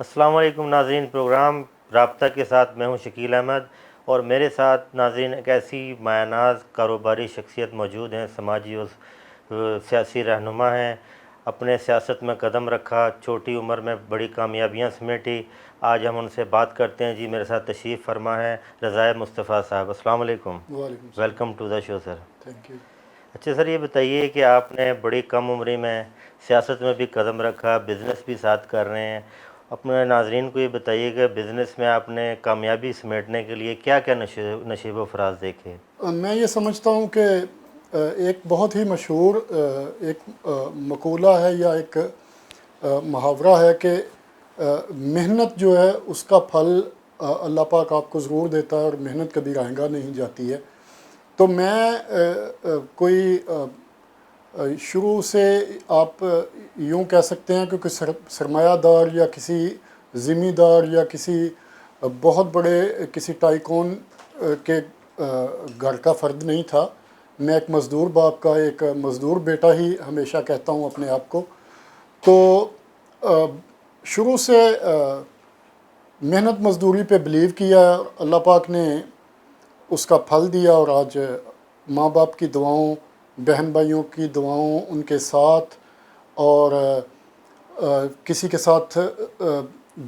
السلام علیکم ناظرین، پروگرام رابطہ کے ساتھ میں ہوں شکیل احمد، اور میرے ساتھ ناظرین ایک ایسی مایہ ناز کاروباری شخصیت موجود ہیں، سماجی اور سیاسی رہنما ہیں۔ اپنے سیاست میں قدم رکھا، چھوٹی عمر میں بڑی کامیابیاں سمیٹی۔ آج ہم ان سے بات کرتے ہیں۔ جی میرے ساتھ تشریف فرما ہے رضائے مصطفیٰ صاحب۔ السلام علیکم، وعلیکم السلام۔ Welcome to the show sir. Thank you. اچھا سر، یہ بتائیے کہ آپ نے بڑی کم عمری میں سیاست میں بھی قدم رکھا، بزنس بھی ساتھ کر رہے ہیں۔ اپنے ناظرین کو یہ بتائیے کہ بزنس میں آپ نے کامیابی سمیٹنے کے لیے کیا کیا نشیب و فراز دیکھے؟ میں یہ سمجھتا ہوں کہ ایک بہت ہی مشہور ایک مقولہ ہے یا ایک محاورہ ہے کہ محنت جو ہے اس کا پھل اللہ پاک آپ کو ضرور دیتا ہے، اور محنت کبھی رائیگاں نہیں جاتی ہے۔ تو میں کوئی شروع سے آپ یوں کہہ سکتے ہیں کہ کوئی سرمایہ دار یا کسی ذمہ دار یا کسی بہت بڑے کسی ٹائکون کے گھر کا فرد نہیں تھا۔ میں ایک مزدور باپ کا ایک مزدور بیٹا ہی ہمیشہ کہتا ہوں اپنے آپ کو۔ تو شروع سے محنت مزدوری پہ بلیو کیا، اللہ پاک نے اس کا پھل دیا، اور آج ماں باپ کی دعاؤں، بہن بھائیوں کی دعاؤں ان کے ساتھ، اور کسی کے ساتھ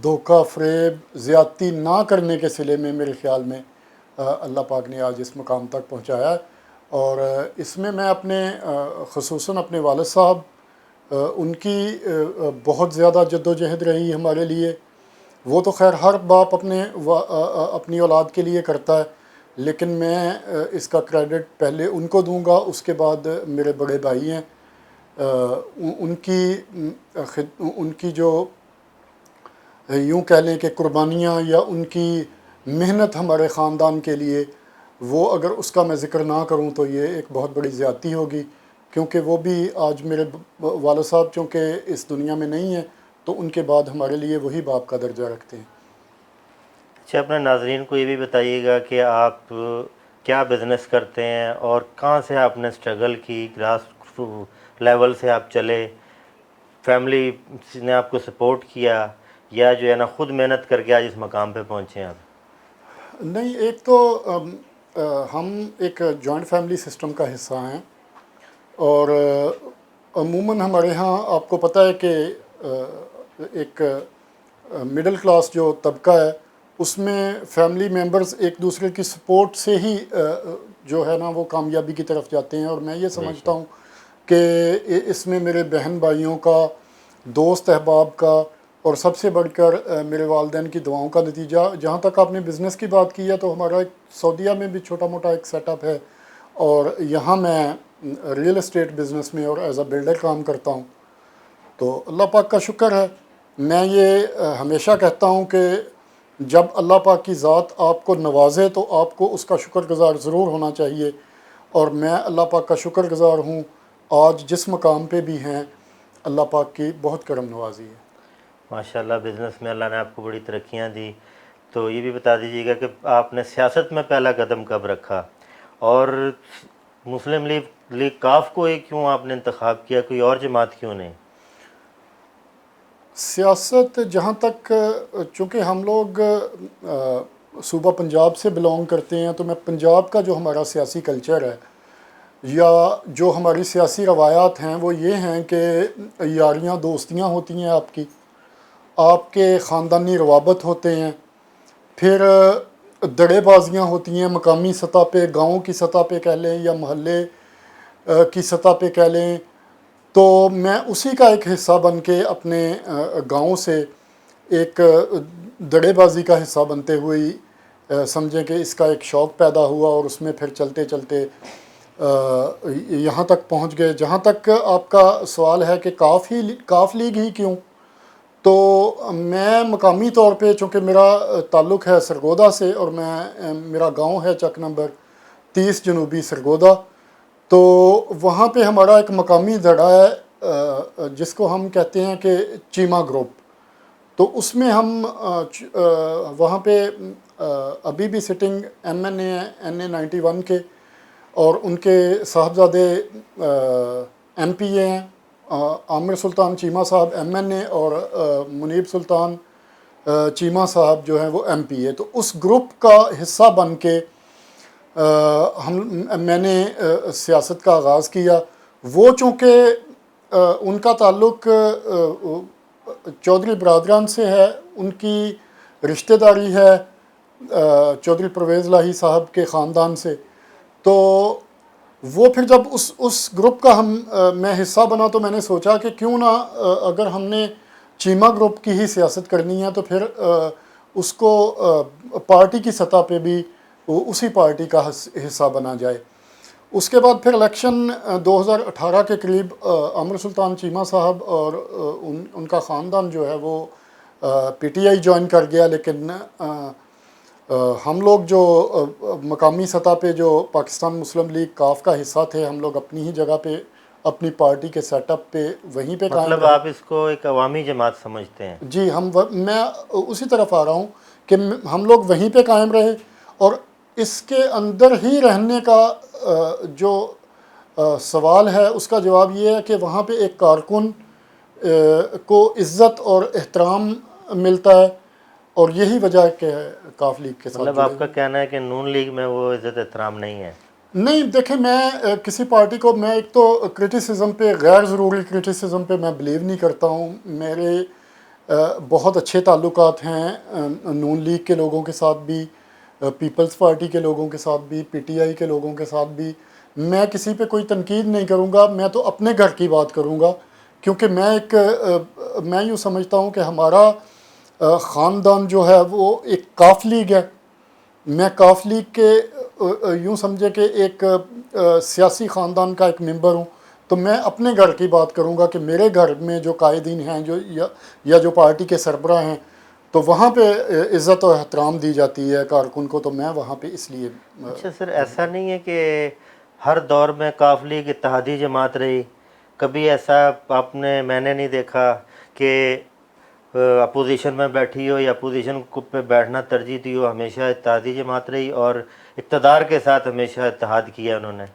دھوکہ فریب زیادتی نہ کرنے کے صلے میں میرے خیال میں اللہ پاک نے آج اس مقام تک پہنچایا ہے۔ اور اس میں اپنے خصوصاً اپنے والد صاحب، ان کی بہت زیادہ جد و جہد رہی ہمارے لیے۔ وہ تو خیر ہر باپ اپنی اولاد کے لیے کرتا ہے، لیکن میں اس کا کریڈٹ پہلے ان کو دوں گا، اس کے بعد میرے بڑے بھائی ہیں۔ ان کی جو یوں کہہ لیں کہ قربانیاں یا ان کی محنت ہمارے خاندان کے لیے، وہ اگر اس کا میں ذکر نہ کروں تو یہ ایک بہت بڑی زیادتی ہوگی، کیونکہ وہ بھی آج میرے والد صاحب چونکہ اس دنیا میں نہیں ہیں، تو ان کے بعد ہمارے لیے وہی باپ کا درجہ رکھتے ہیں۔ اچھا، اپنے ناظرین کو یہ بھی بتائیے گا کہ آپ کیا بزنس کرتے ہیں اور کہاں سے آپ نے سٹرگل کی، گراس لیول سے آپ چلے، فیملی نے آپ کو سپورٹ کیا، یا جو ہے نا خود محنت کر کے آج اس مقام پہ پہنچے ہیں آپ؟ نہیں، ایک تو ہم ایک جوائنٹ فیملی سسٹم کا حصہ ہیں، اور عموماً ہمارے ہاں آپ کو پتہ ہے کہ ایک مڈل کلاس جو طبقہ ہے، اس میں فیملی ممبرز ایک دوسرے کی سپورٹ سے ہی جو ہے نا وہ کامیابی کی طرف جاتے ہیں۔ اور میں یہ بے سمجھتا شک۔ ہوں کہ اس میں میرے بہن بھائیوں کا، دوست احباب کا، اور سب سے بڑھ کر میرے والدین کی دعاؤں کا نتیجہ۔ جہاں تک آپ نے بزنس کی بات کی ہے، تو ہمارا ایک سعودیہ میں بھی چھوٹا موٹا ایک سیٹ اپ ہے، اور یہاں میں ریئل اسٹیٹ بزنس میں اور ایز اے بلڈر کام کرتا ہوں۔ تو اللہ پاک کا شکر ہے۔ میں یہ ہمیشہ کہتا ہوں کہ جب اللہ پاک کی ذات آپ کو نوازے تو آپ کو اس کا شکر گزار ضرور ہونا چاہیے، اور میں اللہ پاک کا شکر گزار ہوں۔ آج جس مقام پہ بھی ہیں، اللہ پاک کی بہت کرم نوازی ہے۔ ماشاءاللہ، بزنس میں اللہ نے آپ کو بڑی ترقیاں دی۔ تو یہ بھی بتا دیجیے گا کہ آپ نے سیاست میں پہلا قدم کب رکھا، اور مسلم لیگ کاف کو کیوں آپ نے انتخاب کیا، کوئی اور جماعت کیوں نہیں؟ سیاست جہاں تک، چونکہ ہم لوگ صوبہ پنجاب سے بلونگ کرتے ہیں، تو میں پنجاب کا جو ہمارا سیاسی کلچر ہے یا جو ہماری سیاسی روایات ہیں، وہ یہ ہیں کہ یاریاں دوستیاں ہوتی ہیں، آپ کے خاندانی روابط ہوتے ہیں، پھر دڑے بازیاں ہوتی ہیں مقامی سطح پہ، گاؤں کی سطح پہ کہہ لیں یا محلے کی سطح پہ کہہ لیں۔ تو میں اسی کا ایک حصہ بن کے اپنے گاؤں سے ایک دڑے بازی کا حصہ بنتے ہوئے سمجھیں کہ اس کا ایک شوق پیدا ہوا، اور اس میں پھر چلتے چلتے یہاں تک پہنچ گئے۔ جہاں تک آپ کا سوال ہے کہ کاف لیگ ہی کیوں، تو میں مقامی طور پہ، چونکہ میرا تعلق ہے سرگودا سے، اور میرا گاؤں ہے چک نمبر 30 جنوبی سرگودا، تو وہاں پہ ہمارا ایک مقامی دھڑا ہے جس کو ہم کہتے ہیں کہ چیمہ گروپ۔ تو اس میں ہم وہاں پہ ابھی بھی سٹنگ MNA ہیں NA 91 کے، اور ان کے صاحبزادے MPA ہیں، عامر سلطان چیمہ صاحب MNA، اور منیب سلطان چیمہ صاحب جو ہیں وہ ایم پی ہے، تو اس گروپ کا حصہ بن کے میں نے سیاست کا آغاز کیا۔ وہ چونکہ ان کا تعلق چودھری برادران سے ہے، ان کی رشتہ داری ہے چودھری پرویز لاہی صاحب کے خاندان سے، تو وہ پھر جب اس گروپ کا میں حصہ بنا تو میں نے سوچا کہ کیوں نہ اگر ہم نے چیمہ گروپ کی ہی سیاست کرنی ہے تو پھر اس کو پارٹی کی سطح پہ بھی اسی پارٹی کا حصہ بنا جائے۔ اس کے بعد پھر الیکشن 2018 کے قریب عامر سلطان چیمہ صاحب اور ان کا خاندان جو ہے وہ پی ٹی آئی جوائن کر گیا، لیکن ہم لوگ جو مقامی سطح پہ جو پاکستان مسلم لیگ کاف کا حصہ تھے، ہم لوگ اپنی ہی جگہ پہ اپنی پارٹی کے سیٹ اپ پہ وہیں پہ قائم مطلب رہے۔ آپ اس کو ایک عوامی جماعت سمجھتے ہیں؟ جی، میں اسی طرف آ رہا ہوں کہ ہم لوگ وہیں پہ قائم رہے، اور اس کے اندر ہی رہنے کا جو سوال ہے اس کا جواب یہ ہے کہ وہاں پہ ایک کارکن کو عزت اور احترام ملتا ہے، اور یہی وجہ ہے کہ کاف لیگ کے ساتھ مطلب جڑے آپ کا کہنا ہے کہ نون لیگ میں وہ عزت احترام نہیں ہے؟ نہیں، دیکھیں میں کسی پارٹی کو، میں ایک تو کرٹیسزم پہ، غیر ضروری کرٹیسزم پہ میں بلیو نہیں کرتا ہوں۔ میرے بہت اچھے تعلقات ہیں نون لیگ کے لوگوں کے ساتھ بھی، پیپلز پارٹی کے لوگوں کے ساتھ بھی، پی ٹی آئی کے لوگوں کے ساتھ بھی۔ میں کسی پہ کوئی تنقید نہیں کروں گا، میں تو اپنے گھر کی بات کروں گا، کیونکہ میں یوں سمجھتا ہوں کہ ہمارا خاندان جو ہے وہ ایک کاف لیگ ہے۔ میں کاف لیگ کے یوں سمجھے کہ ایک سیاسی خاندان کا ایک ممبر ہوں، تو میں اپنے گھر کی بات کروں گا کہ میرے گھر میں جو قائدین ہیں یا جو پارٹی کے سربراہ ہیں، تو وہاں پہ عزت و احترام دی جاتی ہے کارکن کو، تو میں وہاں پہ اس لیے اچھا سر، ایسا نہیں ہے کہ ہر دور میں کاف لیگ اتحادی جماعت رہی؟ کبھی ایسا میں نے نہیں دیکھا کہ اپوزیشن میں بیٹھی ہو یا اپوزیشن پہ بیٹھنا ترجیح دی ہو، ہمیشہ اتحادی جماعت رہی اور اقتدار کے ساتھ ہمیشہ اتحاد کیا انہوں نے؟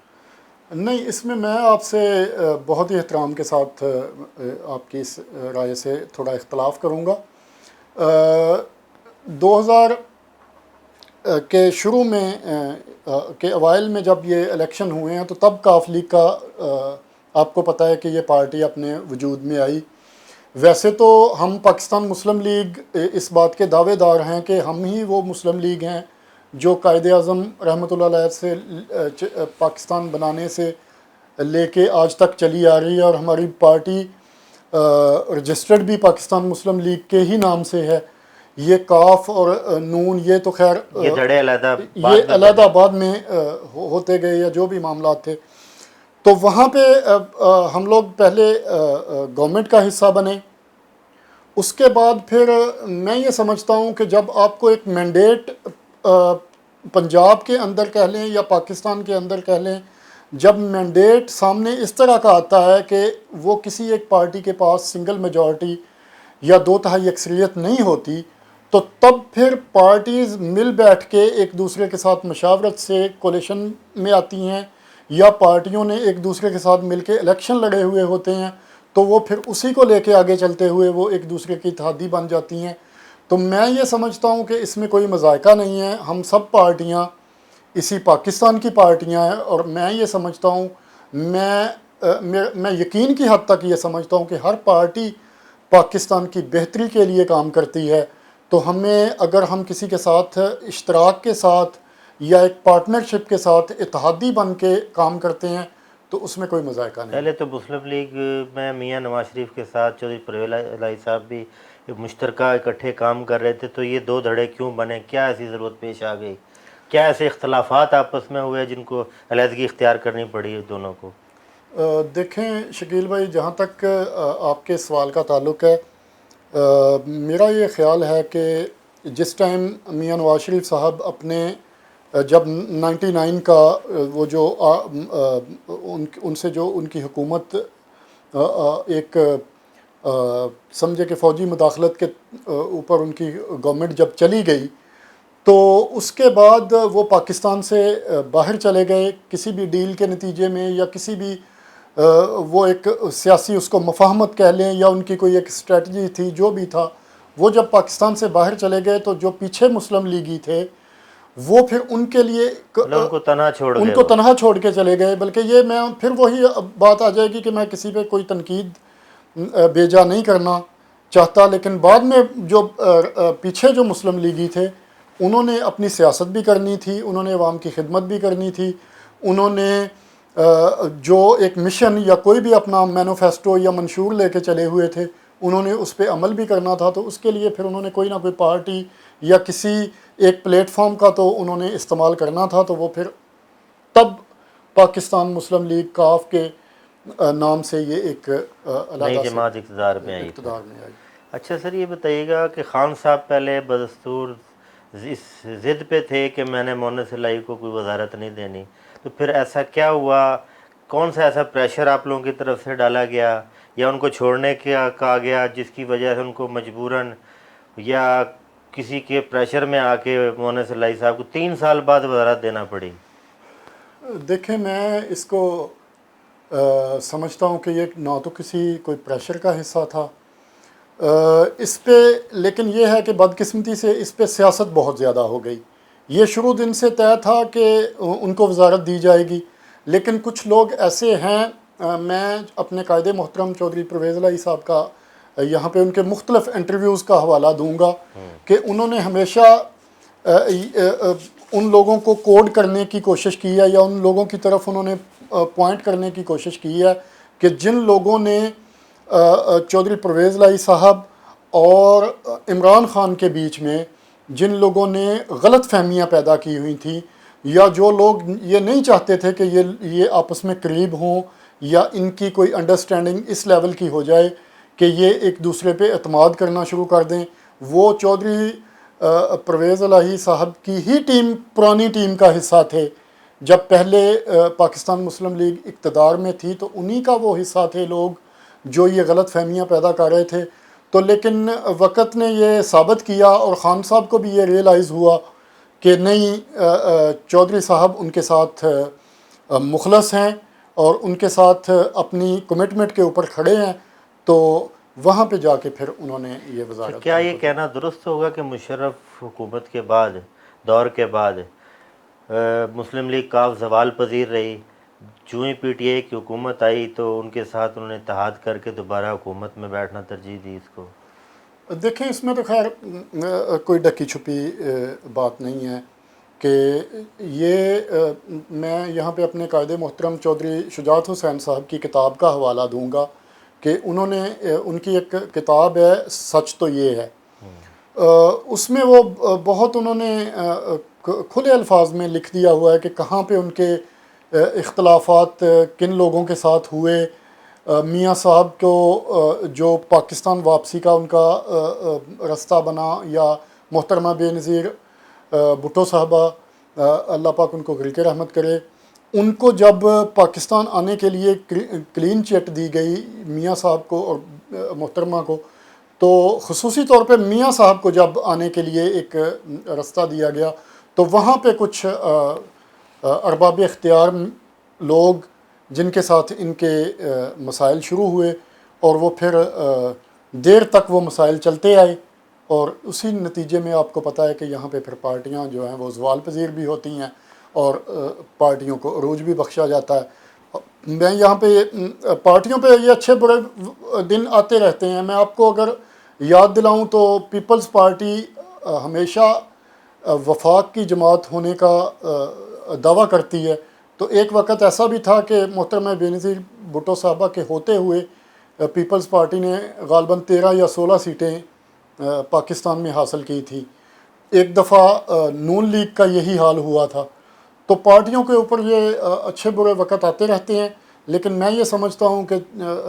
نہیں، اس میں آپ سے بہت ہی احترام کے ساتھ آپ کی اس رائے سے تھوڑا اختلاف کروں گا۔ 2000 کے شروع میں کے اوائل میں جب یہ الیکشن ہوئے ہیں تو تب کاف لیگ کا آپ کو پتہ ہے کہ یہ پارٹی اپنے وجود میں آئی۔ ویسے تو ہم پاکستان مسلم لیگ اس بات کے دعوے دار ہیں کہ ہم ہی وہ مسلم لیگ ہیں جو قائد اعظم رحمۃ اللہ علیہ سے پاکستان بنانے سے لے کے آج تک چلی آ رہی ہے، اور ہماری پارٹی رجسٹرڈ بھی پاکستان مسلم لیگ کے ہی نام سے ہے۔ یہ کاف اور نون یہ تو خیر یہ دھڑے علیحدہ یہ علیحدہ آباد میں ہوتے گئے یا جو بھی معاملات تھے، تو وہاں پہ ہم لوگ پہلے گورنمنٹ کا حصہ بنے۔ اس کے بعد پھر میں یہ سمجھتا ہوں کہ جب آپ کو ایک مینڈیٹ پنجاب کے اندر کہہ لیں یا پاکستان کے اندر کہہ لیں، جب مینڈیٹ سامنے اس طرح کا آتا ہے کہ وہ کسی ایک پارٹی کے پاس سنگل میجورٹی یا 2/3 اکثریت نہیں ہوتی، تو تب پھر پارٹیز مل بیٹھ کے ایک دوسرے کے ساتھ مشاورت سے کولیشن میں آتی ہیں، یا پارٹیوں نے ایک دوسرے کے ساتھ مل کے الیکشن لڑے ہوئے ہوتے ہیں، تو وہ پھر اسی کو لے کے آگے چلتے ہوئے وہ ایک دوسرے کی اتحادی بن جاتی ہیں۔ تو میں یہ سمجھتا ہوں کہ اس میں کوئی مذائقہ نہیں ہے، ہم سب پارٹیاں اسی پاکستان کی پارٹیاں ہیں، اور میں یہ سمجھتا ہوں، میں یقین کی حد تک یہ سمجھتا ہوں کہ ہر پارٹی پاکستان کی بہتری کے لیے کام کرتی ہے، تو ہمیں اگر ہم کسی کے ساتھ اشتراک کے ساتھ یا ایک پارٹنرشپ کے ساتھ اتحادی بن کے کام کرتے ہیں تو اس میں کوئی مذائقہ نہیں۔ پہلے تو مسلم لیگ میں میاں نواز شریف کے ساتھ چودھری پرویز لاہی صاحب بھی مشترکہ اکٹھے کام کر رہے تھے، تو یہ دو دھڑے کیوں بنے؟ کیا ایسی ضرورت پیش آ گئی؟ کیا ایسے اختلافات آپس میں ہوئے جن کو علیحدگی اختیار کرنی پڑی دونوں کو؟ دیکھیں شکیل بھائی، جہاں تک آپ کے سوال کا تعلق ہے، میرا یہ خیال ہے کہ جس ٹائم میاں نواز شریف صاحب اپنے جب 99 کا وہ جو ان سے جو ان کی حکومت ایک سمجھے کہ فوجی مداخلت کے اوپر ان کی گورنمنٹ جب چلی گئی، تو اس کے بعد وہ پاکستان سے باہر چلے گئے کسی بھی ڈیل کے نتیجے میں، یا کسی بھی وہ ایک سیاسی اس کو مفاہمت کہہ لیں، یا ان کی کوئی ایک اسٹریٹجی تھی، جو بھی تھا وہ جب پاکستان سے باہر چلے گئے تو جو پیچھے مسلم لیگی تھے وہ پھر ان کے لیے ان کو تنہا چھوڑ ان گئے کو تنہا چھوڑ کے چلے گئے، بلکہ یہ میں پھر وہی بات آ جائے گی کہ میں کسی پہ کوئی تنقید بیجا نہیں کرنا چاہتا، لیکن بعد میں جو پیچھے جو مسلم لیگی تھے انہوں نے اپنی سیاست بھی کرنی تھی، انہوں نے عوام کی خدمت بھی کرنی تھی، انہوں نے جو ایک مشن یا کوئی بھی اپنا مینوفیسٹو یا منشور لے کے چلے ہوئے تھے انہوں نے اس پہ عمل بھی کرنا تھا، تو اس کے لیے پھر انہوں نے کوئی نہ کوئی پارٹی یا کسی ایک پلیٹ فارم کا تو انہوں نے استعمال کرنا تھا، تو وہ پھر تب پاکستان مسلم لیگ کاف کے نام سے یہ ایک نئی علیحدہ سے جماعت اقتدار میں آئی۔ اقتدار میں آئی۔ اچھا سر، یہ بتائیے گا کہ خان صاحب پہلے بدستور اس ضد پہ تھے کہ میں نے مونس الہی کو کوئی وزارت نہیں دینی، تو پھر ایسا کیا ہوا؟ کون سا ایسا پریشر آپ لوگوں کی طرف سے ڈالا گیا یا ان کو چھوڑنے کا کہا گیا جس کی وجہ سے ان کو مجبوراً یا کسی کے پریشر میں آ کے مونس الہی صاحب کو 3 سال بعد وزارت دینا پڑی؟ دیکھیں میں اس کو سمجھتا ہوں کہ یہ نہ تو کسی کوئی پریشر کا حصہ تھا اس پہ، لیکن یہ ہے کہ بدقسمتی سے اس پہ سیاست بہت زیادہ ہو گئی۔ یہ شروع دن سے طے تھا کہ ان کو وزارت دی جائے گی، لیکن کچھ لوگ ایسے ہیں، میں اپنے قائد محترم چودھری پرویز الہی صاحب کا یہاں پہ ان کے مختلف انٹرویوز کا حوالہ دوں گا کہ انہوں نے ہمیشہ ان لوگوں کو کوڈ کرنے کی کوشش کی ہے یا ان لوگوں کی طرف انہوں نے پوائنٹ کرنے کی کوشش کی ہے کہ جن لوگوں نے چودھری پرویز الہی صاحب اور عمران خان کے بیچ میں جن لوگوں نے غلط فہمیاں پیدا کی ہوئی تھیں یا جو لوگ یہ نہیں چاہتے تھے کہ یہ آپس میں قریب ہوں یا ان کی کوئی انڈرسٹینڈنگ اس لیول کی ہو جائے کہ یہ ایک دوسرے پہ اعتماد کرنا شروع کر دیں، وہ چودھری پرویز الہی صاحب کی ہی ٹیم، پرانی ٹیم کا حصہ تھے۔ جب پہلے پاکستان مسلم لیگ اقتدار میں تھی تو انہی کا وہ حصہ تھے لوگ جو یہ غلط فہمیاں پیدا کر رہے تھے، تو لیکن وقت نے یہ ثابت کیا اور خان صاحب کو بھی یہ ریئلائز ہوا کہ نہیں، چودھری صاحب ان کے ساتھ مخلص ہیں اور ان کے ساتھ اپنی کمٹمنٹ کے اوپر کھڑے ہیں، تو وہاں پہ جا کے پھر انہوں نے یہ وزارت۔ کیا یہ کہنا درست ہوگا کہ مشرف حکومت کے بعد، دور کے بعد، مسلم لیگ کاف زوال پذیر رہی، جو ہی پی ٹی آئی کی حکومت آئی تو ان کے ساتھ انہوں نے اتحاد کر کے دوبارہ حکومت میں بیٹھنا ترجیح دی اس کو؟ دیکھیں اس میں تو خیر کوئی ڈکی چھپی بات نہیں ہے کہ یہ میں یہاں پہ اپنے قائد محترم چودھری شجاعت حسین صاحب کی کتاب کا حوالہ دوں گا کہ انہوں نے ان کی ایک کتاب ہے سچ تو یہ ہے، اس میں وہ بہت انہوں نے کھلے الفاظ میں لکھ دیا ہوا ہے کہ کہاں پہ ان کے اختلافات کن لوگوں کے ساتھ ہوئے۔ میاں صاحب کو جو پاکستان واپسی کا ان کا رستہ بنا، یا محترمہ بے نظیر بھٹو صاحبہ اللہ پاک ان کو گرک رحمت کرے، ان کو جب پاکستان آنے کے لیے کلین چٹ دی گئی میاں صاحب کو اور محترمہ کو، تو خصوصی طور پہ میاں صاحب کو جب آنے کے لیے ایک رستہ دیا گیا تو وہاں پہ کچھ ارباب اختیار لوگ جن کے ساتھ ان کے مسائل شروع ہوئے اور وہ پھر دیر تک وہ مسائل چلتے آئے، اور اسی نتیجے میں آپ کو پتہ ہے کہ یہاں پہ پھر پارٹیاں جو ہیں وہ زوال پذیر بھی ہوتی ہیں اور پارٹیوں کو عروج بھی بخشا جاتا ہے۔ میں یہاں پہ پارٹیوں پہ یہ اچھے برے دن آتے رہتے ہیں۔ میں آپ کو اگر یاد دلاؤں تو پیپلز پارٹی ہمیشہ وفاق کی جماعت ہونے کا دعویٰ کرتی ہے، تو ایک وقت ایسا بھی تھا کہ محترمہ بے نظیر بھٹو صاحبہ کے ہوتے ہوئے پیپلز پارٹی نے غالباً 13 یا 16 سیٹیں پاکستان میں حاصل کی تھی۔ ایک دفعہ نون لیگ کا یہی حال ہوا تھا۔ تو پارٹیوں کے اوپر یہ اچھے برے وقت آتے رہتے ہیں، لیکن میں یہ سمجھتا ہوں کہ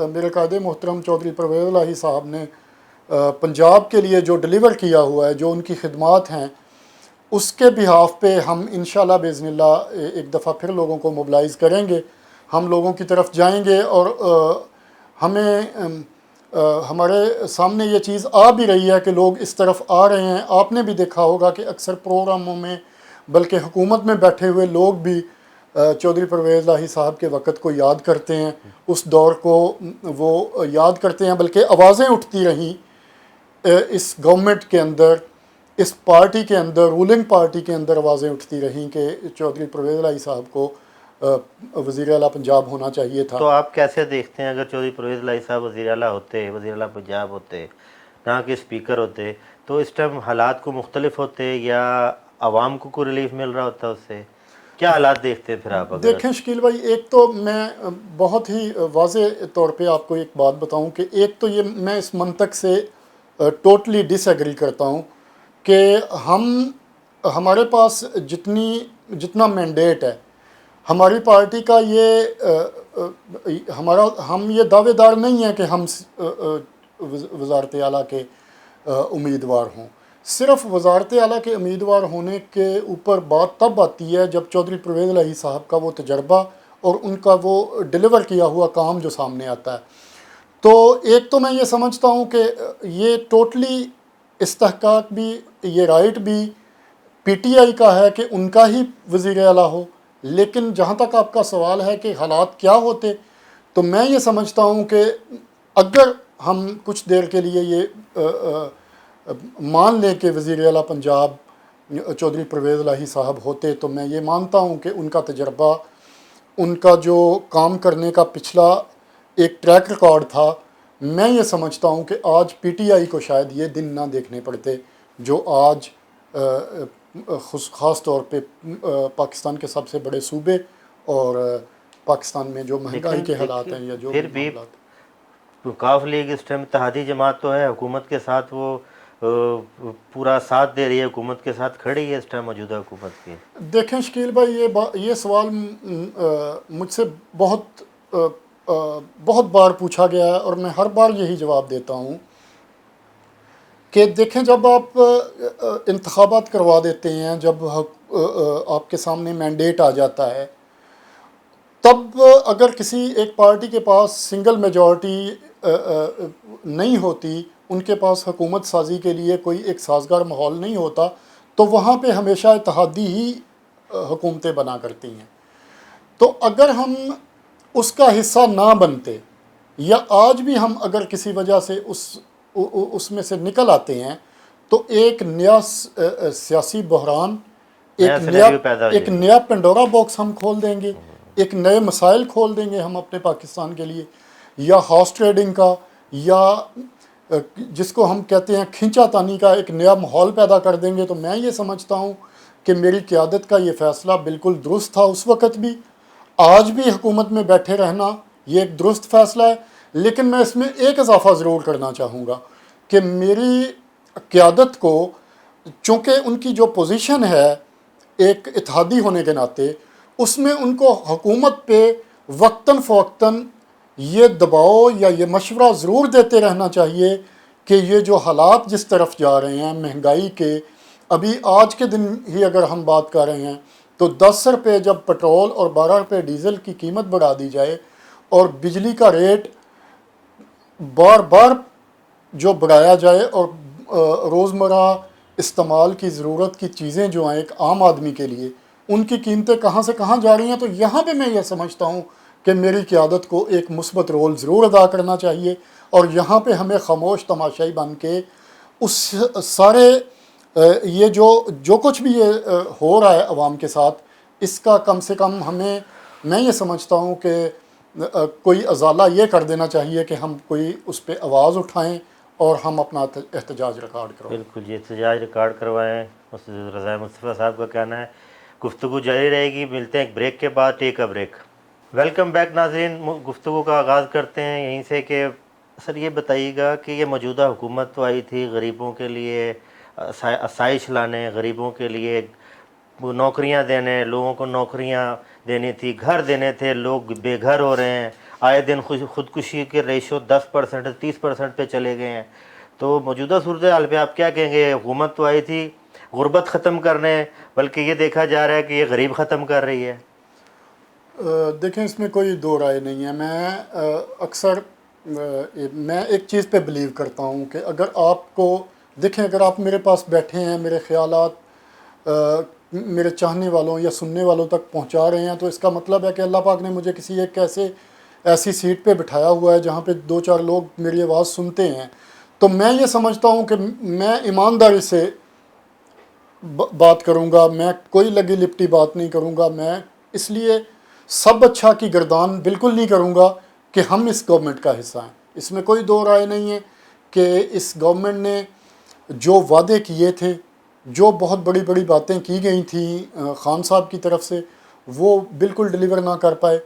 میرے قائد محترم چودھری پرویز الہی صاحب نے پنجاب کے لیے جو ڈیلیور کیا ہوا ہے، جو ان کی خدمات ہیں، اس کے بہاف پہ ہم انشاءاللہ باذن اللہ ایک دفعہ پھر لوگوں کو موبلائز کریں گے، ہم لوگوں کی طرف جائیں گے، اور ہمیں ہمارے سامنے یہ چیز آ بھی رہی ہے کہ لوگ اس طرف آ رہے ہیں۔ آپ نے بھی دیکھا ہوگا کہ اکثر پروگراموں میں بلکہ حکومت میں بیٹھے ہوئے لوگ بھی چودھری پرویز الہی صاحب کے وقت کو یاد کرتے ہیں، اس دور کو وہ یاد کرتے ہیں، بلکہ آوازیں اٹھتی رہیں اس گورنمنٹ کے اندر، اس پارٹی کے اندر، رولنگ پارٹی کے اندر آوازیں اٹھتی رہیں کہ چودھری پرویز الہی صاحب کو وزیر اعلیٰ پنجاب ہونا چاہیے تھا۔ تو آپ کیسے دیکھتے ہیں اگر چودھری پرویز الہی صاحب وزیر اعلیٰ ہوتے، وزیر اعلیٰ پنجاب ہوتے، یہاں کے اسپیکر ہوتے، تو اس ٹائم حالات کو مختلف ہوتے یا عوام کو کوئی ریلیف مل رہا ہوتا اس سے؟ کیا حالات دیکھتے ہیں پھر آپ اگر؟ دیکھیں شکیل بھائی، ایک تو میں بہت ہی واضح طور پہ آپ کو ایک بات بتاؤں کہ ایک تو یہ میں اس منطق سے ٹوٹلی ڈس ایگری کرتا ہوں کہ ہمارے پاس جتنا مینڈیٹ ہے ہماری پارٹی کا، ہم یہ دعوے دار نہیں ہیں کہ ہم وزارت اعلیٰ کے امیدوار ہوں۔ صرف وزارت اعلیٰ کے امیدوار ہونے کے اوپر بات تب آتی ہے جب چودھری پرویز الہی صاحب کا وہ تجربہ اور ان کا وہ ڈیلیور کیا ہوا کام جو سامنے آتا ہے۔ تو ایک تو میں یہ سمجھتا ہوں کہ یہ ٹوٹلی استحقاق بھی، یہ رائٹ بھی پی ٹی آئی کا ہے کہ ان کا ہی وزیر اعلیٰ ہو، لیکن جہاں تک آپ کا سوال ہے کہ حالات کیا ہوتے، تو میں یہ سمجھتا ہوں کہ اگر ہم کچھ دیر کے لیے یہ مان لیں کہ وزیر اعلیٰ پنجاب چودھری پرویز الہی صاحب ہوتے، تو میں یہ مانتا ہوں کہ ان کا تجربہ، ان کا جو کام کرنے کا پچھلا ایک ٹریک ریکارڈ تھا، میں یہ سمجھتا ہوں کہ آج پی ٹی آئی کو شاید یہ دن نہ دیکھنے پڑتے جو آج خاص طور پہ پاکستان کے سب سے بڑے صوبے اور پاکستان میں جو مہنگائی کے حالات ہیں یا جو پھر بھی معاملات۔ کاف لیگ اس ٹائم اتحادی جماعت تو ہے، حکومت کے ساتھ وہ پورا ساتھ دے رہی ہے، حکومت کے ساتھ کھڑی ہے اس ٹائم موجودہ حکومت کی۔ دیکھیں شکیل بھائی، یہ سوال مجھ سے بہت بار پوچھا گیا ہے اور میں ہر بار یہی جواب دیتا ہوں کہ دیکھیں، جب آپ انتخابات کروا دیتے ہیں، جب آپ کے سامنے مینڈیٹ آ جاتا ہے، تب اگر کسی ایک پارٹی کے پاس سنگل میجورٹی نہیں ہوتی، ان کے پاس حکومت سازی کے لیے کوئی ایک سازگار ماحول نہیں ہوتا، تو وہاں پہ ہمیشہ اتحادی ہی حکومتیں بنا کرتی ہیں۔ تو اگر ہم اس کا حصہ نہ بنتے، یا آج بھی ہم اگر کسی وجہ سے اس میں سے نکل آتے ہیں، تو ایک نیا سیاسی بحران، ایک نیا پنڈورا باکس ہم کھول دیں گے، ایک نئے مسائل کھول دیں گے ہم اپنے پاکستان کے لیے، یا ہارس ٹریڈنگ کا، یا جس کو ہم کہتے ہیں کھینچا تانی کا ایک نیا ماحول پیدا کر دیں گے۔ تو میں یہ سمجھتا ہوں کہ میری قیادت کا یہ فیصلہ بالکل درست تھا اس وقت بھی، آج بھی حکومت میں بیٹھے رہنا یہ ایک درست فیصلہ ہے، لیکن میں اس میں ایک اضافہ ضرور کرنا چاہوں گا کہ میری قیادت کو، چونکہ ان کی جو پوزیشن ہے ایک اتحادی ہونے کے ناطے، اس میں ان کو حکومت پہ وقتاً فوقتاً یہ دباؤ یا یہ مشورہ ضرور دیتے رہنا چاہیے کہ یہ جو حالات جس طرف جا رہے ہیں مہنگائی کے، ابھی آج کے دن ہی اگر ہم بات کر رہے ہیں تو 10 روپے جب پٹرول اور 12 روپے ڈیزل کی قیمت بڑھا دی جائے، اور بجلی کا ریٹ بار بار جو بڑھایا جائے، اور روزمرہ استعمال کی ضرورت کی چیزیں جو ہیں ایک عام آدمی کے لیے، ان کی قیمتیں کہاں سے کہاں جا رہی ہیں، تو یہاں پہ میں یہ سمجھتا ہوں کہ میری قیادت کو ایک مثبت رول ضرور ادا کرنا چاہیے، اور یہاں پہ ہمیں خاموش تماشائی بن کے اس سارے یہ جو کچھ بھی یہ ہو رہا ہے عوام کے ساتھ، اس کا کم سے کم میں یہ سمجھتا ہوں کہ کوئی ازالہ یہ کر دینا چاہیے کہ ہم کوئی اس پہ آواز اٹھائیں اور ہم اپنا احتجاج ریکارڈ کروائیں۔ بالکل، یہ احتجاج ریکارڈ کروائیں۔ رضا مصطفیٰ صاحب کا کہنا ہے گفتگو جاری رہے گی، ملتے ہیں ایک بریک کے بعد، ٹیک اے بریک۔ ویلکم بیک ناظرین، گفتگو کا آغاز کرتے ہیں یہیں سے کہ سر یہ بتائیے گا کہ یہ موجودہ حکومت تو آئی تھی غریبوں کے لیے آسائش لانے، غریبوں کے لیے نوکریاں دینے، لوگوں کو نوکریاں دینی تھی، گھر دینے تھے، لوگ بے گھر ہو رہے ہیں، آئے دن خودکشی کے ریشو 10% 30% پہ چلے گئے ہیں۔ تو موجودہ صورتحال پہ آپ کیا کہیں گے؟ حکومت تو آئی تھی غربت ختم کرنے، بلکہ یہ دیکھا جا رہا ہے کہ یہ غریب ختم کر رہی ہے۔ دیکھیں، اس میں کوئی دو رائے نہیں ہے۔ میں ایک چیز پہ بلیو کرتا ہوں کہ اگر آپ کو دیکھیں، اگر آپ میرے پاس بیٹھے ہیں، میرے خیالات میرے چاہنے والوں یا سننے والوں تک پہنچا رہے ہیں، تو اس کا مطلب ہے کہ اللہ پاک نے مجھے ایسی سیٹ پہ بٹھایا ہوا ہے جہاں پہ 2-4 لوگ میری آواز سنتے ہیں۔ تو میں یہ سمجھتا ہوں کہ میں ایمانداری سے بات کروں گا، میں کوئی لگی لپٹی بات نہیں کروں گا، میں اس لیے سب اچھا کی گردان بالکل نہیں کروں گا کہ ہم اس گورنمنٹ کا حصہ ہیں۔ اس میں کوئی دو رائے نہیں ہے کہ اس گورنمنٹ نے جو وعدے کیے تھے، جو بہت بڑی بڑی باتیں کی گئی تھیں خان صاحب کی طرف سے، وہ بالکل ڈلیور نہ کر پائے۔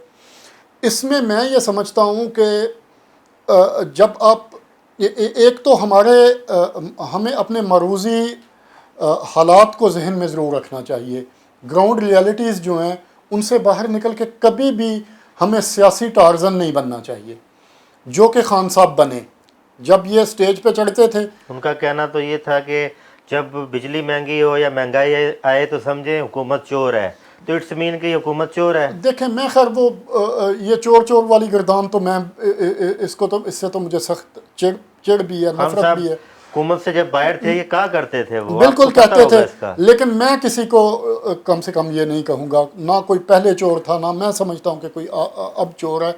اس میں یہ سمجھتا ہوں کہ جب آپ ایک تو ہمیں اپنے معروضی حالات کو ذہن میں ضرور رکھنا چاہیے، گراؤنڈ ریالٹیز جو ہیں ان سے باہر نکل کے کبھی بھی ہمیں سیاسی ٹارزن نہیں بننا چاہیے، جو کہ خان صاحب بنے جب یہ سٹیج پہ چڑھتے تھے۔ ان کا کہنا تو یہ تھا کہ جب بجلی مہنگی ہو یا مہنگائی آئے تو سمجھیں حکومت چور ہے، تو اٹس مین کہ حکومت چور ہے۔ دیکھیں میں خیر وہ یہ چور والی گردان تو میں اس سے تو مجھے سخت چڑ بھی ہے، خان نفرت صاحب بھی ہے۔ حکومت سے جب باہر تھے یہ کہا کرتے تھے، وہ آپ بالکل کو پتہ کہتے تھے، ہوگا اس کا۔ لیکن میں کسی کو کم سے کم یہ نہیں کہوں گا، نہ کوئی پہلے چور تھا، نہ میں سمجھتا ہوں کہ کوئی اب چور ہے۔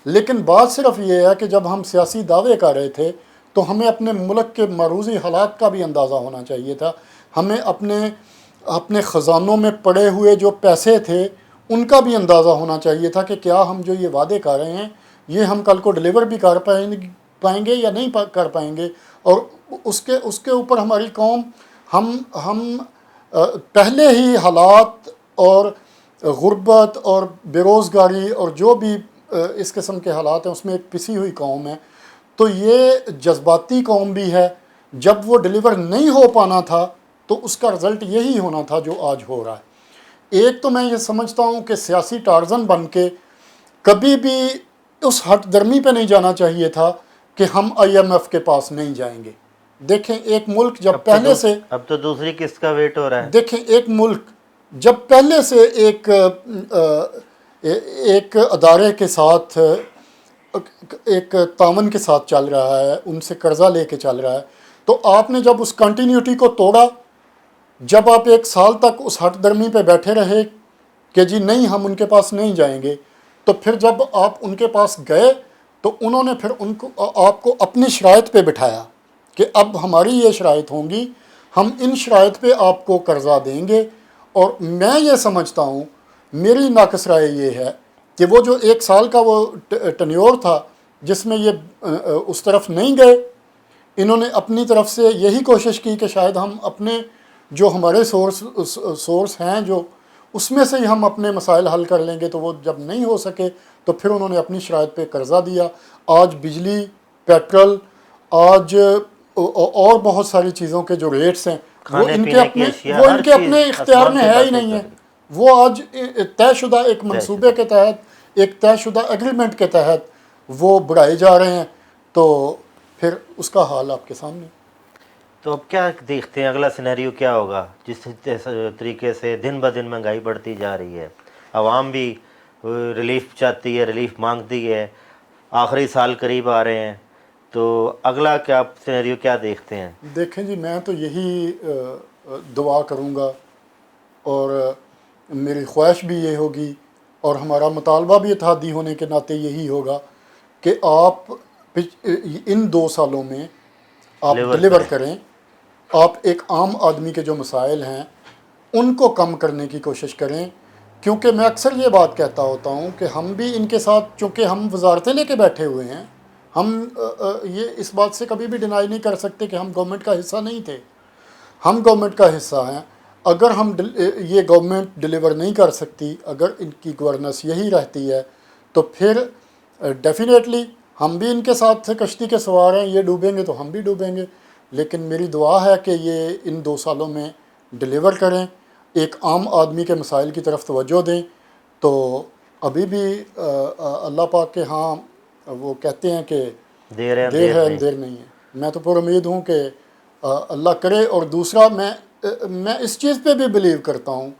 لیکن بات صرف یہ ہے کہ جب ہم سیاسی دعوے کر رہے تھے تو ہمیں اپنے ملک کے معروضی حالات کا بھی اندازہ ہونا چاہیے تھا، ہمیں اپنے خزانوں میں پڑے ہوئے جو پیسے تھے ان کا بھی اندازہ ہونا چاہیے تھا کہ کیا ہم جو یہ وعدے کر رہے ہیں یہ ہم کل کو ڈلیور بھی کر پائیں گے یا نہیں کر پائیں گے، اور اس کے اوپر ہماری قوم ہم پہلے ہی حالات اور غربت اور بے روزگاری اور جو بھی اس قسم کے حالات ہیں اس میں ایک پسی ہوئی قوم ہے، تو یہ جذباتی قوم بھی ہے۔ جب وہ ڈلیور نہیں ہو پانا تھا تو اس کا رزلٹ یہی ہونا تھا جو آج ہو رہا ہے۔ ایک تو میں یہ سمجھتا ہوں کہ سیاسی ٹارزن بن کے کبھی بھی اس ہٹ درمی پہ نہیں جانا چاہیے تھا کہ ہم IMF کے پاس نہیں جائیں گے۔ دیکھیں ایک ملک جب پہلے سے، اب تو دوسری قسط کا ویٹ ہو رہا ہے۔ دیکھیں ایک ملک جب پہلے سے ایک ادارے کے ساتھ ایک تعاون کے ساتھ چل رہا ہے، ان سے قرضہ لے کے چل رہا ہے، تو آپ نے جب اس کنٹینیوٹی کو توڑا، جب آپ ایک سال تک اس ہٹ درمی پہ بیٹھے رہے کہ جی نہیں ہم ان کے پاس نہیں جائیں گے، تو پھر جب آپ ان کے پاس گئے تو انہوں نے پھر آپ کو اپنی شرائط پہ بٹھایا کہ اب ہماری یہ شرائط ہوں گی، ہم ان شرائط پہ آپ کو قرضہ دیں گے۔ اور میں یہ سمجھتا ہوں، میری ناقص رائے یہ ہے کہ وہ جو ایک سال کا وہ ٹنیور تھا جس میں یہ اس طرف نہیں گئے، انہوں نے اپنی طرف سے یہی کوشش کی کہ شاید ہم اپنے جو ہمارے سورس ہیں جو اس میں سے ہی ہم اپنے مسائل حل کر لیں گے، تو وہ جب نہیں ہو سکے تو پھر انہوں نے اپنی شرائط پہ قرضہ دیا۔ آج بجلی، پیٹرول، آج اور بہت ساری چیزوں کے جو ریٹس ہیں وہ ان کے اپنے اختیار میں ہے ہی نہیں ہے، وہ آج طے شدہ ایک منصوبے کے تحت، ایک طے شدہ ایگریمنٹ کے تحت وہ بڑھائے جا رہے ہیں، تو پھر اس کا حال آپ کے سامنے۔ تو اب کیا دیکھتے ہیں اگلا سینیریو کیا ہوگا؟ جس طریقے سے دن بہ دن مہنگائی بڑھتی جا رہی ہے، عوام بھی ریلیف چاہتی ہے، ریلیف مانگتی ہے، آخری سال قریب آ رہے ہیں، تو اگلا کیا سینیریو کیا دیکھتے ہیں؟ دیکھیں جی میں تو یہی دعا کروں گا، اور میری خواہش بھی یہ ہوگی اور ہمارا مطالبہ بھی اتحادی ہونے کے ناطے یہی ہوگا کہ آپ ان 2 سالوں میں آپ ڈلیور کریں، آپ ایک عام آدمی کے جو مسائل ہیں ان کو کم کرنے کی کوشش کریں، کیونکہ میں اکثر یہ بات کہتا ہوتا ہوں کہ ہم بھی ان کے ساتھ، چونکہ ہم وزارتیں لے کے بیٹھے ہوئے ہیں، ہم یہ اس بات سے کبھی بھی ڈینائی نہیں کر سکتے کہ ہم گورنمنٹ کا حصہ نہیں تھے، ہم گورنمنٹ کا حصہ ہیں۔ اگر یہ گورنمنٹ ڈلیور نہیں کر سکتی، اگر ان کی گورننس یہی رہتی ہے، تو پھر ڈیفینیٹلی ہم بھی ان کے ساتھ سے کشتی کے سوار ہیں، یہ ڈوبیں گے تو ہم بھی ڈوبیں گے۔ لیکن میری دعا ہے کہ یہ ان 2 سالوں میں ڈلیور کریں، ایک عام آدمی کے مسائل کی طرف توجہ دیں۔ تو ابھی بھی اللہ پاک کے ہاں وہ کہتے ہیں کہ دیر ہے اندھیر نہیں ہے۔ میں تو پر امید ہوں کہ اللہ کرے۔ اور دوسرا میں اس چیز پہ بھی بلیو کرتا ہوں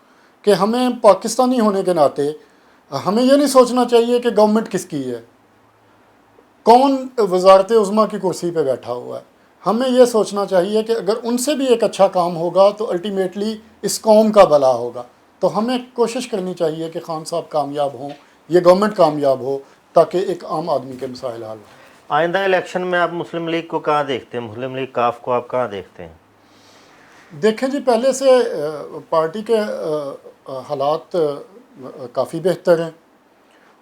کہ ہمیں پاکستانی ہونے کے ناطے ہمیں یہ نہیں سوچنا چاہیے کہ گورنمنٹ کس کی ہے، کون وزارت عظمیٰ کی کرسی پہ بیٹھا ہوا ہے۔ ہمیں یہ سوچنا چاہیے کہ اگر ان سے بھی ایک اچھا کام ہوگا تو الٹیمیٹلی اس قوم کا بھلا ہوگا۔ تو ہمیں کوشش کرنی چاہیے کہ خان صاحب کامیاب ہوں، یہ گورنمنٹ کامیاب ہو، تاکہ ایک عام آدمی کے مسائل حل ہوں۔ آئندہ الیکشن میں آپ مسلم لیگ کو کہاں دیکھتے ہیں؟ مسلم لیگ کاف کو آپ کہاں دیکھتے ہیں؟ دیکھیں جی، پہلے سے پارٹی کے حالات کافی بہتر ہیں،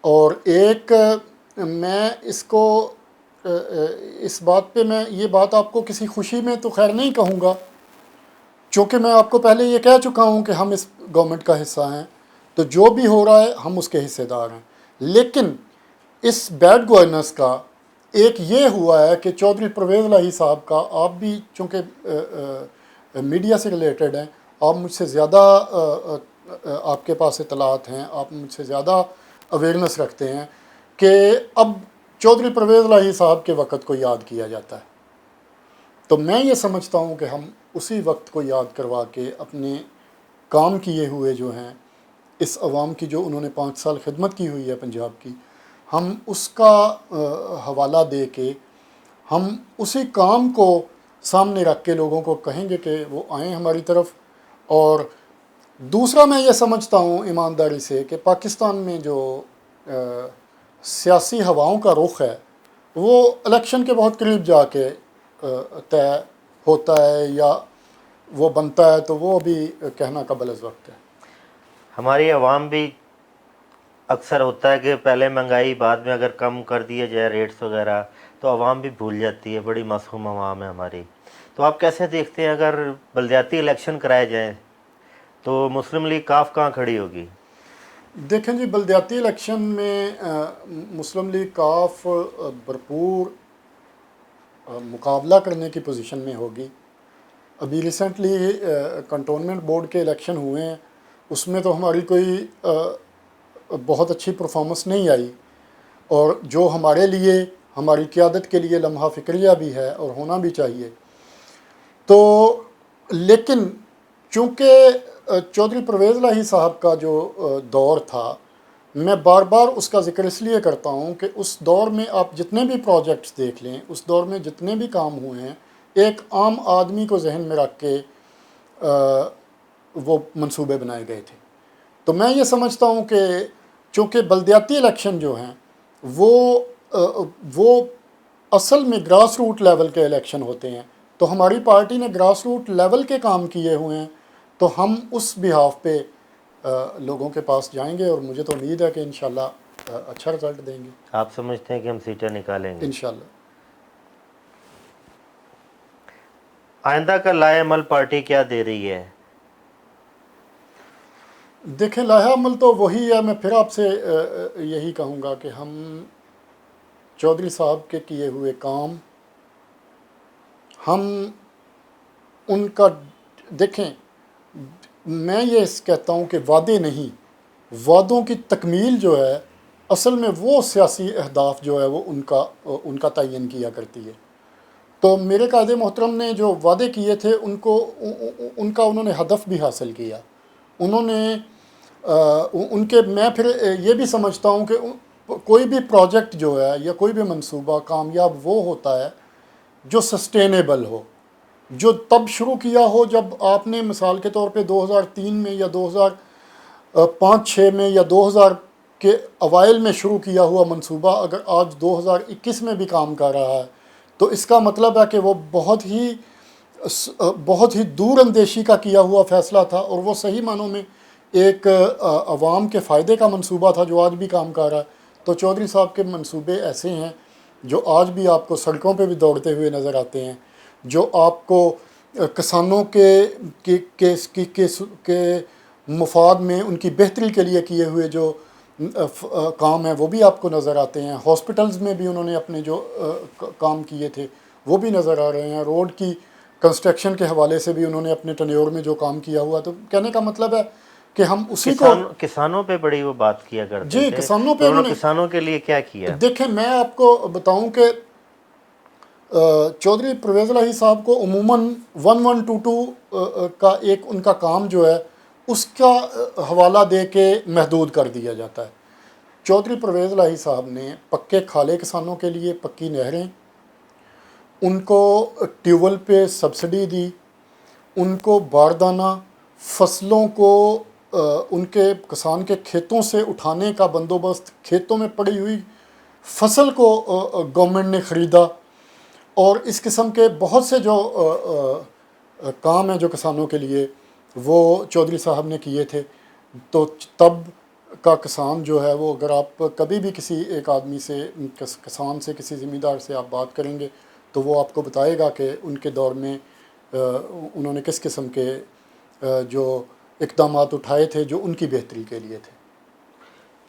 اور ایک میں اس کو اس بات پہ میں یہ بات آپ کو کسی خوشی میں تو خیر نہیں کہوں گا، چونکہ میں آپ کو پہلے یہ کہہ چکا ہوں کہ ہم اس گورنمنٹ کا حصہ ہیں، تو جو بھی ہو رہا ہے ہم اس کے حصے دار ہیں. لیکن اس بیڈ گورننس کا ایک یہ ہوا ہے کہ چودھری پرویز الہی صاحب کا، آپ بھی چونکہ میڈیا سے ریلیٹڈ ہیں، آپ مجھ سے زیادہ آپ کے پاس اطلاعات ہیں، آپ مجھ سے زیادہ اویئرنیس رکھتے ہیں کہ اب چودھری پرویز الہی صاحب کے وقت کو یاد کیا جاتا ہے. تو میں یہ سمجھتا ہوں کہ ہم اسی وقت کو یاد کروا کے اپنے کام کیے ہوئے جو ہیں، اس عوام کی جو انہوں نے 5 سال خدمت کی ہوئی ہے پنجاب کی، ہم اس کا حوالہ دے کے ہم اسی کام کو سامنے رکھ کے لوگوں کو کہیں گے کہ وہ آئیں ہماری طرف. اور دوسرا میں یہ سمجھتا ہوں ایمانداری سے کہ پاکستان میں جو سیاسی ہواؤں کا رخ ہے وہ الیکشن کے بہت قریب جا کے طے ہوتا ہے یا وہ بنتا ہے، تو وہ بھی کہنا قبل از وقت ہے. ہماری عوام بھی اکثر ہوتا ہے کہ پہلے مہنگائی، بعد میں اگر کم کر دیے جائے ریٹس وغیرہ تو عوام بھی بھول جاتی ہے، بڑی معصوم عوام ہے ہماری. تو آپ کیسے دیکھتے ہیں اگر بلدیاتی الیکشن کرائے جائیں تو مسلم لیگ کاف کہاں کھڑی ہوگی؟ دیکھیں جی، بلدیاتی الیکشن میں مسلم لیگ کاف بھرپور مقابلہ کرنے کی پوزیشن میں ہوگی. ابھی ریسنٹلی کنٹونمنٹ بورڈ کے الیکشن ہوئے ہیں، اس میں تو ہماری کوئی بہت اچھی پرفارمنس نہیں آئی، اور جو ہمارے لیے، ہماری قیادت کے لیے لمحہ فکریہ بھی ہے اور ہونا بھی چاہیے. تو لیکن چونکہ چودھری پرویز الہی صاحب کا جو دور تھا، میں بار بار اس کا ذکر اس لیے کرتا ہوں کہ اس دور میں آپ جتنے بھی پروجیکٹس دیکھ لیں، اس دور میں جتنے بھی کام ہوئے ہیں، ایک عام آدمی کو ذہن میں رکھ کے وہ منصوبے بنائے گئے تھے. تو میں یہ سمجھتا ہوں کہ چونکہ بلدیاتی الیکشن جو ہیں وہ اصل میں گراس روٹ لیول کے الیکشن ہوتے ہیں، تو ہماری پارٹی نے گراس روٹ لیول کے کام کیے ہوئے ہیں، تو ہم اس بہاف پہ لوگوں کے پاس جائیں گے، اور مجھے تو امید ہے کہ انشاءاللہ اچھا رزلٹ دیں گے. آپ سمجھتے ہیں کہ ہم سیٹیں نکالیں گے؟ انشاءاللہ. آئندہ کا لائحہ عمل پارٹی کیا دے رہی ہے؟ دیکھیں، لائحہ عمل تو وہی ہے. میں پھر آپ سے یہی کہوں گا کہ ہم چودھری صاحب کے کیے ہوئے کام، ہم ان کا دیکھیں، میں یہ کہتا ہوں کہ وعدے نہیں، وعدوں کی تکمیل جو ہے اصل میں وہ سیاسی اہداف جو ہے وہ ان کا تعین کیا کرتی ہے. تو میرے قائد محترم نے جو وعدے کیے تھے ان کا انہوں نے ہدف بھی حاصل کیا. انہوں نے ان کے، میں پھر یہ بھی سمجھتا ہوں کہ کوئی بھی پروجیکٹ جو ہے یا کوئی بھی منصوبہ کامیاب وہ ہوتا ہے جو سسٹینیبل ہو، جو تب شروع کیا ہو جب آپ نے مثال کے طور پہ 2003 میں یا 2005-06 میں یا 2000 کے اوائل میں شروع کیا ہوا منصوبہ اگر آج 2021 میں بھی کام کر رہا ہے، تو اس کا مطلب ہے کہ وہ بہت ہی دور اندیشی کا کیا ہوا فیصلہ تھا، اور وہ صحیح معنوں میں ایک عوام کے فائدے کا منصوبہ تھا جو آج بھی کام کر رہا ہے. تو چودھری صاحب کے منصوبے ایسے ہیں جو آج بھی آپ کو سڑکوں پہ بھی دوڑتے ہوئے نظر آتے ہیں، جو آپ کو کسانوں کے مفاد میں ان کی بہتری کے لیے کیے ہوئے جو کام ہیں وہ بھی آپ کو نظر آتے ہیں. ہاسپٹلز میں بھی انہوں نے اپنے جو کام کیے تھے وہ بھی نظر آ رہے ہیں. روڈ کی کنسٹرکشن کے حوالے سے بھی انہوں نے اپنے ٹینیور میں جو کام کیا ہوا. تو کہنے کا مطلب ہے کہ ہم اسی کو، کسانوں پہ بڑی وہ بات کیا کرتے جی تھے، کسانوں پہ تو انہوں انہوں نے کسانوں کے لیے کیا کیا؟ دیکھیں، میں آپ کو بتاؤں کہ چودھری پرویز الہی صاحب کو عموماً 1122 کا ایک ان کا کام جو ہے اس کا حوالہ دے کے محدود کر دیا جاتا ہے. چودھری پرویز الہی صاحب نے پکے کھالے کسانوں کے لیے، پکی نہریں، ان کو ٹیوبل پہ سبسڈی دی، ان کو باردانہ فصلوں کو ان کے کسان کے کھیتوں سے اٹھانے کا بندوبست، کھیتوں میں پڑی ہوئی فصل کو گورنمنٹ نے خریدا، اور اس قسم کے بہت سے جو کام ہیں جو کسانوں کے لیے وہ چودھری صاحب نے کیے تھے. تو تب کا کسان جو ہے وہ، اگر آپ کبھی بھی کسی ایک آدمی سے، کسان سے، کسی زمیندار سے آپ بات کریں گے تو وہ آپ کو بتائے گا کہ ان کے دور میں انہوں نے کس قسم کے جو اقدامات اٹھائے تھے جو ان کی بہتری کے لیے تھے.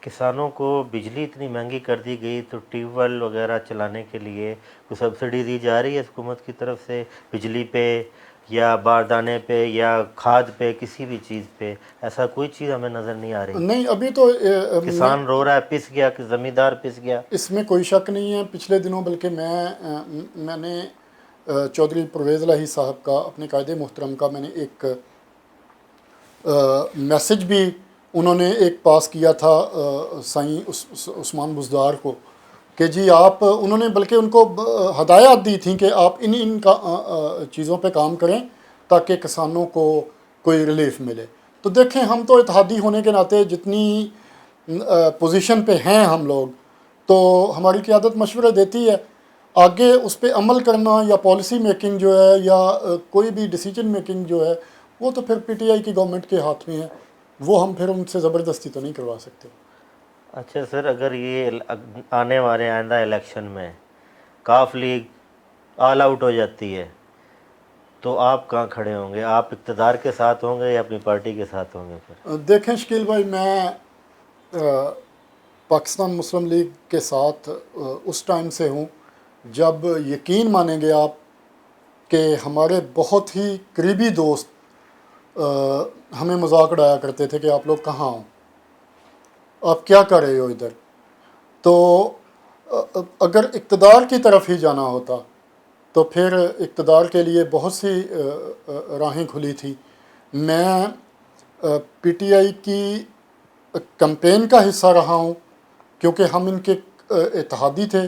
کسانوں کو بجلی اتنی مہنگی کر دی گئی تو ٹیوب ویل وغیرہ چلانے کے لیے کوئی سبسڈی دی جا رہی ہے حکومت کی طرف سے، بجلی پہ یا باردانے پہ یا کھاد پہ، کسی بھی چیز پہ؟ ایسا کوئی چیز ہمیں نظر نہیں آ رہی. نہیں، ابھی تو کسان رو رہا ہے، پس گیا کہ زمیندار پس گیا. اس میں کوئی شک نہیں ہے. پچھلے دنوں بلکہ میں نے چودھری پرویز الہی صاحب کا، اپنے قائد محترم کا، میں نے ایک میسج بھی انہوں نے ایک پاس کیا تھا سائیں عثمان بزدار کو، کہ جی آپ، انہوں نے بلکہ ان کو ہدایات دی تھیں کہ آپ ان کا چیزوں پہ کام کریں تاکہ کسانوں کو کوئی ریلیف ملے. تو دیکھیں، ہم تو اتحادی ہونے کے ناطے جتنی پوزیشن پہ ہیں ہم لوگ، تو ہماری قیادت مشورہ دیتی ہے. آگے اس پہ عمل کرنا یا پالیسی میکنگ جو ہے یا کوئی بھی ڈیسیجن میکنگ جو ہے، وہ تو پھر پی ٹی آئی کی گورنمنٹ کے ہاتھ میں ہے. وہ ہم پھر ان سے زبردستی تو نہیں کروا سکتے. اچھا سر، اگر یہ آنے والے آئندہ الیکشن میں کاف لیگ آل آؤٹ ہو جاتی ہے تو آپ کہاں کھڑے ہوں گے؟ آپ اقتدار کے ساتھ ہوں گے یا اپنی پارٹی کے ساتھ ہوں گے پھر؟ دیکھیں شکیل بھائی، میں پاکستان مسلم لیگ کے ساتھ اس ٹائم سے ہوں جب، یقین مانیں گے آپ، کہ ہمارے بہت ہی قریبی دوست ہمیں مذاق اڑایا کرتے تھے کہ آپ لوگ کہاں ہوں، آپ کیا کر رہے ہو ادھر. تو اگر اقتدار کی طرف ہی جانا ہوتا تو پھر اقتدار کے لیے بہت سی راہیں کھلی تھی. میں پی ٹی آئی کی کمپین کا حصہ رہا ہوں کیونکہ ہم ان کے اتحادی تھے.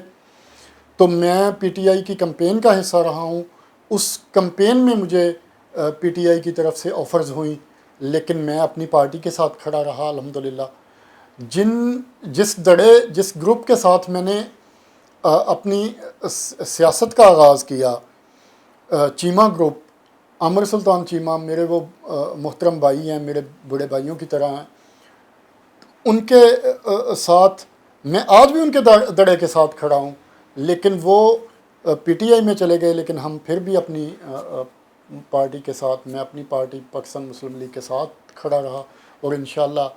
تو میں پی ٹی آئی کی کمپین کا حصہ رہا ہوں. اس کمپین میں مجھے پی ٹی آئی کی طرف سے آفرز ہوئیں، لیکن میں اپنی پارٹی کے ساتھ کھڑا رہا الحمدللہ. جس گروپ کے ساتھ میں نے اپنی سیاست کا آغاز کیا، چیمہ گروپ، عامر سلطان چیمہ میرے وہ محترم بھائی ہیں، میرے بڑے بھائیوں کی طرح ہیں. ان کے ساتھ میں آج بھی ان کے دڑے کے ساتھ کھڑا ہوں. لیکن وہ پی ٹی آئی میں چلے گئے، لیکن ہم پھر بھی اپنی پارٹی کے ساتھ، میں اپنی پارٹی پاکستان مسلم لیگ کے ساتھ کھڑا رہا. اور انشاءاللہ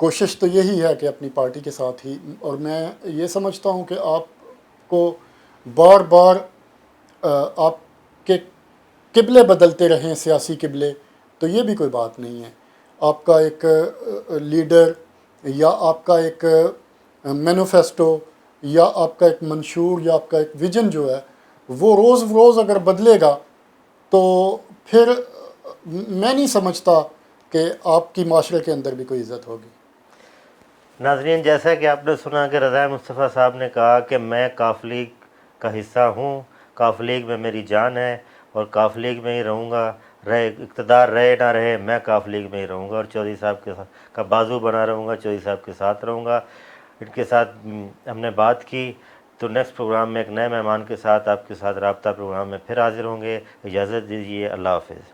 کوشش تو یہی ہے کہ اپنی پارٹی کے ساتھ ہی. اور میں یہ سمجھتا ہوں کہ آپ کو بار بار آپ کے قبلے بدلتے رہیں، سیاسی قبلے، تو یہ بھی کوئی بات نہیں ہے. آپ کا ایک لیڈر یا آپ کا ایک مینوفیسٹو یا آپ کا ایک منشور یا آپ کا ایک ویژن جو ہے وہ روز روز اگر بدلے گا تو پھر میں نہیں سمجھتا کہ آپ کی معاشرے کے اندر بھی کوئی عزت ہوگی. ناظرین، جیسا کہ آپ نے سنا کہ رضا مصطفیٰ صاحب نے کہا کہ میں کاف لیگ کا حصہ ہوں، کاف لیگ میں میری جان ہے اور کاف لیگ میں ہی رہوں گا، اقتدار رہے نہ رہے میں کاف لیگ میں ہی رہوں گا اور چودھری صاحب کا بازو بنا رہوں گا، چودھری صاحب کے ساتھ رہوں گا. ان کے ساتھ ہم نے بات کی. تو نیکسٹ پروگرام میں ایک نئے مہمان کے ساتھ آپ کے ساتھ رابطہ پروگرام میں پھر حاضر ہوں گے. اجازت دیجیے، اللہ حافظ.